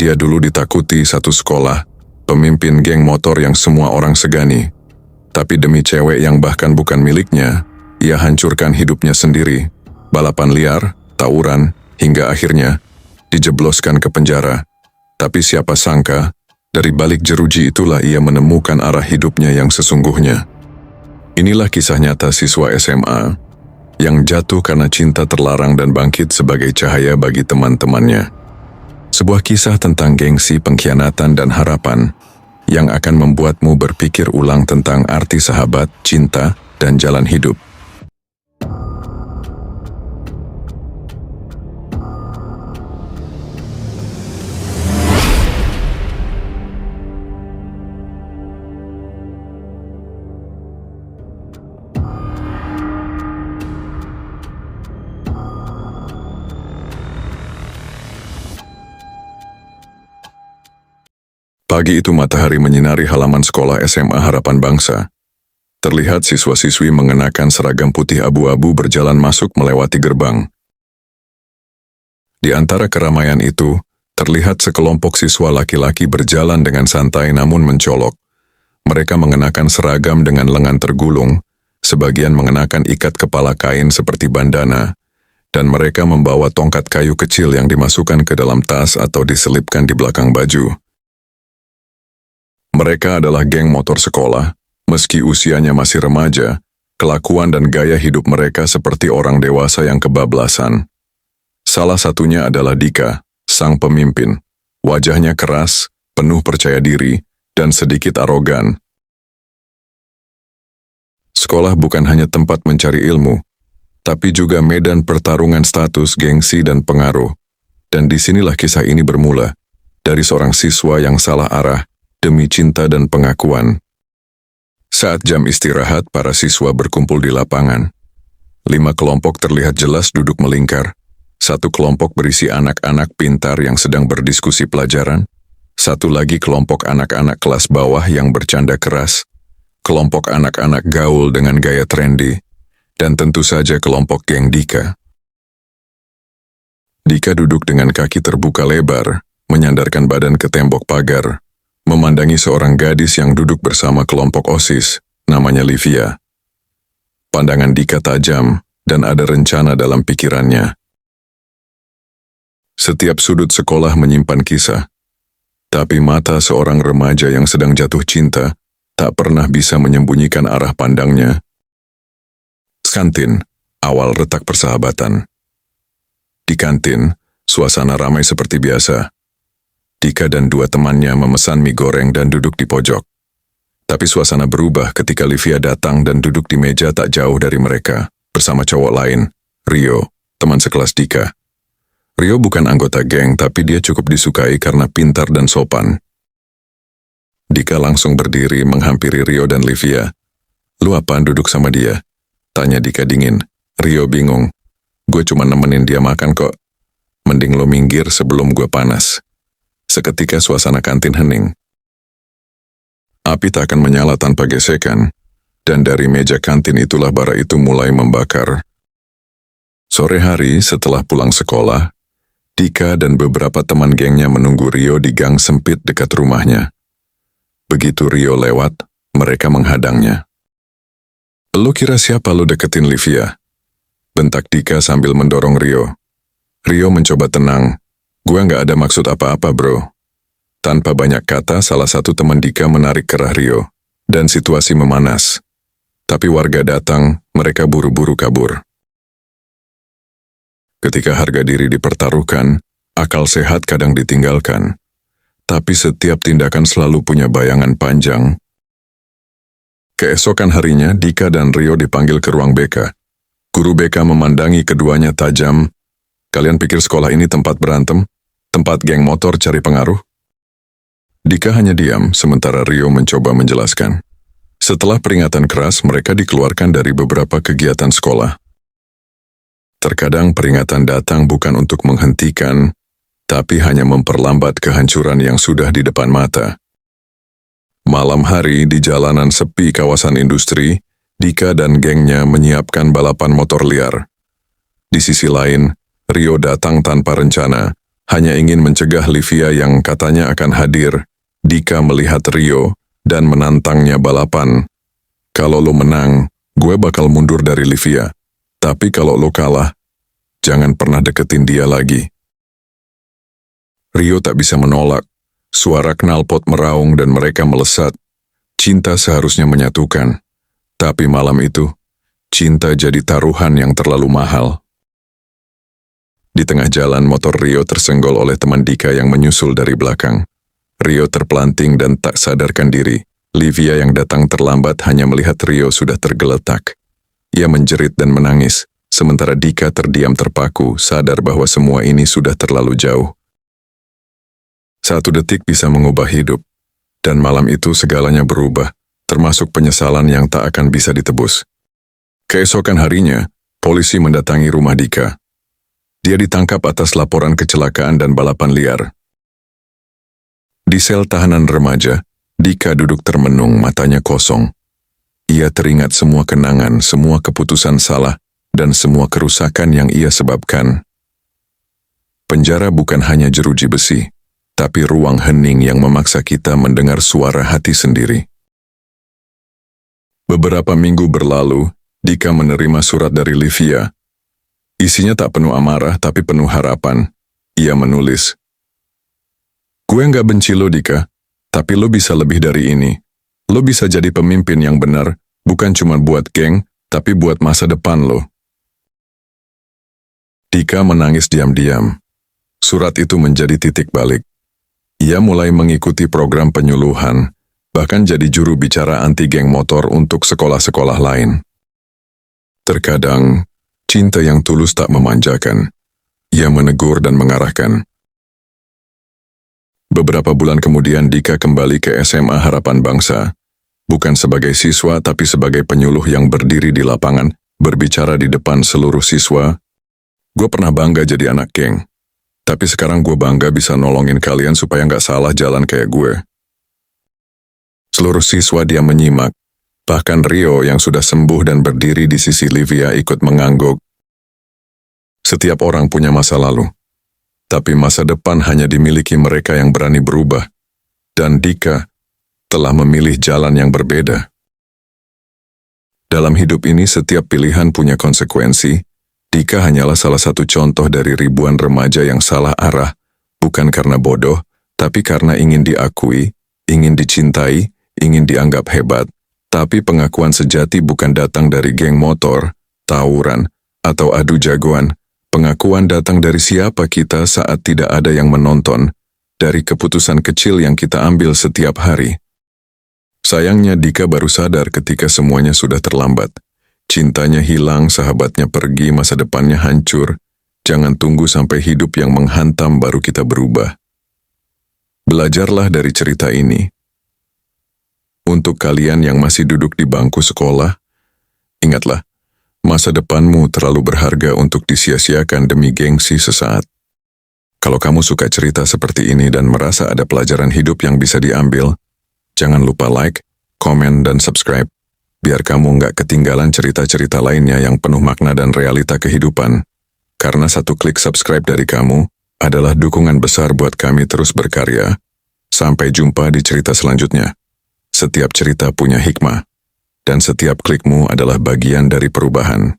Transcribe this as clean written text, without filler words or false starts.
Dia dulu ditakuti satu sekolah, pemimpin geng motor yang semua orang segani. Tapi demi cewek yang bahkan bukan miliknya, ia hancurkan hidupnya sendiri. Balapan liar, tawuran, hingga akhirnya dijebloskan ke penjara. Tapi siapa sangka, dari balik jeruji itulah ia menemukan arah hidupnya yang sesungguhnya. Inilah kisah nyata siswa SMA yang jatuh karena cinta terlarang dan bangkit sebagai cahaya bagi teman-temannya. Sebuah kisah tentang gengsi, pengkhianatan, dan harapan yang akan membuatmu berpikir ulang tentang arti sahabat, cinta, dan jalan hidup. Pagi itu matahari menyinari halaman sekolah SMA Harapan Bangsa. Terlihat siswa-siswi mengenakan seragam putih abu-abu berjalan masuk melewati gerbang. Di antara keramaian itu, terlihat sekelompok siswa laki-laki berjalan dengan santai namun mencolok. Mereka mengenakan seragam dengan lengan tergulung, sebagian mengenakan ikat kepala kain seperti bandana, dan mereka membawa tongkat kayu kecil yang dimasukkan ke dalam tas atau diselipkan di belakang baju. Mereka adalah geng motor sekolah. Meski usianya masih remaja, kelakuan dan gaya hidup mereka seperti orang dewasa yang kebablasan. Salah satunya adalah Dika, sang pemimpin. Wajahnya keras, penuh percaya diri, dan sedikit arogan. Sekolah bukan hanya tempat mencari ilmu, tapi juga medan pertarungan status, gengsi, dan pengaruh. Dan disinilah kisah ini bermula, dari seorang siswa yang salah arah, demi cinta dan pengakuan. Saat jam istirahat, para siswa berkumpul di lapangan. 5 kelompok terlihat jelas duduk melingkar. 1 kelompok berisi anak-anak pintar yang sedang berdiskusi pelajaran. 1 lagi kelompok anak-anak kelas bawah yang bercanda keras. Kelompok anak-anak gaul dengan gaya trendy. Dan tentu saja kelompok geng Dika. Dika duduk dengan kaki terbuka lebar, menyandarkan badan ke tembok pagar, memandangi seorang gadis yang duduk bersama kelompok OSIS, namanya Livia. Pandangan Dika tajam dan ada rencana dalam pikirannya. Setiap sudut sekolah menyimpan kisah, tapi mata seorang remaja yang sedang jatuh cinta tak pernah bisa menyembunyikan arah pandangnya. Kantin, awal retak persahabatan. Di kantin, suasana ramai seperti biasa. Dika dan 2 temannya memesan mie goreng dan duduk di pojok. Tapi suasana berubah ketika Livia datang dan duduk di meja tak jauh dari mereka, bersama cowok lain, Rio, teman sekelas Dika. Rio bukan anggota geng, tapi dia cukup disukai karena pintar dan sopan. Dika langsung berdiri menghampiri Rio dan Livia. "Lu apaan duduk sama dia?" tanya Dika dingin. Rio bingung. "Gue cuma nemenin dia makan kok. Mending lo minggir sebelum gue panas." Seketika suasana kantin hening. Api tak akan menyala tanpa gesekan, dan dari meja kantin itulah bara itu mulai membakar. Sore hari setelah pulang sekolah, Dika dan beberapa teman gengnya menunggu Rio di gang sempit dekat rumahnya. Begitu Rio lewat, mereka menghadangnya. "Lu kira siapa lu deketin Livia?" bentak Dika sambil mendorong Rio. Rio mencoba tenang. "Gua nggak ada maksud apa-apa, bro." Tanpa banyak kata, salah satu teman Dika menarik kerah Rio, dan situasi memanas. Tapi warga datang, mereka buru-buru kabur. Ketika harga diri dipertaruhkan, akal sehat kadang ditinggalkan. Tapi setiap tindakan selalu punya bayangan panjang. Keesokan harinya, Dika dan Rio dipanggil ke ruang BK. Guru BK memandangi keduanya tajam. "Kalian pikir sekolah ini tempat berantem? Tempat geng motor cari pengaruh?" Dika hanya diam, sementara Rio mencoba menjelaskan. Setelah peringatan keras, mereka dikeluarkan dari beberapa kegiatan sekolah. Terkadang peringatan datang bukan untuk menghentikan, tapi hanya memperlambat kehancuran yang sudah di depan mata. Malam hari di jalanan sepi kawasan industri, Dika dan gengnya menyiapkan balapan motor liar. Di sisi lain, Rio datang tanpa rencana, hanya ingin mencegah Livia yang katanya akan hadir. Dika melihat Rio dan menantangnya balapan. Kalau lo menang, gue bakal mundur dari Livia. Tapi kalau lo kalah, jangan pernah deketin dia lagi. Rio tak bisa menolak. Suara knalpot meraung dan mereka melesat. Cinta seharusnya menyatukan. Tapi malam itu, cinta jadi taruhan yang terlalu mahal. Di tengah jalan, motor Rio tersenggol oleh teman Dika yang menyusul dari belakang. Rio terpelanting dan tak sadarkan diri. Livia yang datang terlambat hanya melihat Rio sudah tergeletak. Ia menjerit dan menangis, sementara Dika terdiam terpaku, sadar bahwa semua ini sudah terlalu jauh. 1 detik bisa mengubah hidup, dan malam itu segalanya berubah, termasuk penyesalan yang tak akan bisa ditebus. Keesokan harinya, polisi mendatangi rumah Dika. Dia ditangkap atas laporan kecelakaan dan balapan liar. Di sel tahanan remaja, Dika duduk termenung, matanya kosong. Ia teringat semua kenangan, semua keputusan salah, dan semua kerusakan yang ia sebabkan. Penjara bukan hanya jeruji besi, tapi ruang hening yang memaksa kita mendengar suara hati sendiri. Beberapa minggu berlalu, Dika menerima surat dari Livia. Isinya tak penuh amarah, tapi penuh harapan. Ia menulis, "Gue nggak benci lo, Dika, tapi lo bisa lebih dari ini. Lo bisa jadi pemimpin yang benar, bukan cuma buat geng, tapi buat masa depan lo." Dika menangis diam-diam. Surat itu menjadi titik balik. Ia mulai mengikuti program penyuluhan, bahkan jadi juru bicara anti geng motor untuk sekolah-sekolah lain. Terkadang, cinta yang tulus tak memanjakan. Ia menegur dan mengarahkan. Beberapa bulan kemudian Dika kembali ke SMA Harapan Bangsa. Bukan sebagai siswa tapi sebagai penyuluh yang berdiri di lapangan, berbicara di depan seluruh siswa. "Gue pernah bangga jadi anak geng. Tapi sekarang gue bangga bisa nolongin kalian supaya nggak salah jalan kayak gue." Seluruh siswa dia menyimak. Bahkan Rio yang sudah sembuh dan berdiri di sisi Livia ikut mengangguk. Setiap orang punya masa lalu. Tapi masa depan hanya dimiliki mereka yang berani berubah. Dan Dika telah memilih jalan yang berbeda. Dalam hidup ini setiap pilihan punya konsekuensi. Dika hanyalah salah satu contoh dari ribuan remaja yang salah arah, bukan karena bodoh, tapi karena ingin diakui, ingin dicintai, ingin dianggap hebat. Tapi pengakuan sejati bukan datang dari geng motor, tawuran, atau adu jagoan. Pengakuan datang dari siapa kita saat tidak ada yang menonton, dari keputusan kecil yang kita ambil setiap hari. Sayangnya Dika baru sadar ketika semuanya sudah terlambat. Cintanya hilang, sahabatnya pergi, masa depannya hancur. Jangan tunggu sampai hidup yang menghantam baru kita berubah. Belajarlah dari cerita ini. Untuk kalian yang masih duduk di bangku sekolah, ingatlah, masa depanmu terlalu berharga untuk disia-siakan demi gengsi sesaat. Kalau kamu suka cerita seperti ini dan merasa ada pelajaran hidup yang bisa diambil, jangan lupa like, komen, dan subscribe. Biar kamu nggak ketinggalan cerita-cerita lainnya yang penuh makna dan realita kehidupan. Karena 1 klik subscribe dari kamu adalah dukungan besar buat kami terus berkarya. Sampai jumpa di cerita selanjutnya. Setiap cerita punya hikmah, dan setiap klikmu adalah bagian dari perubahan.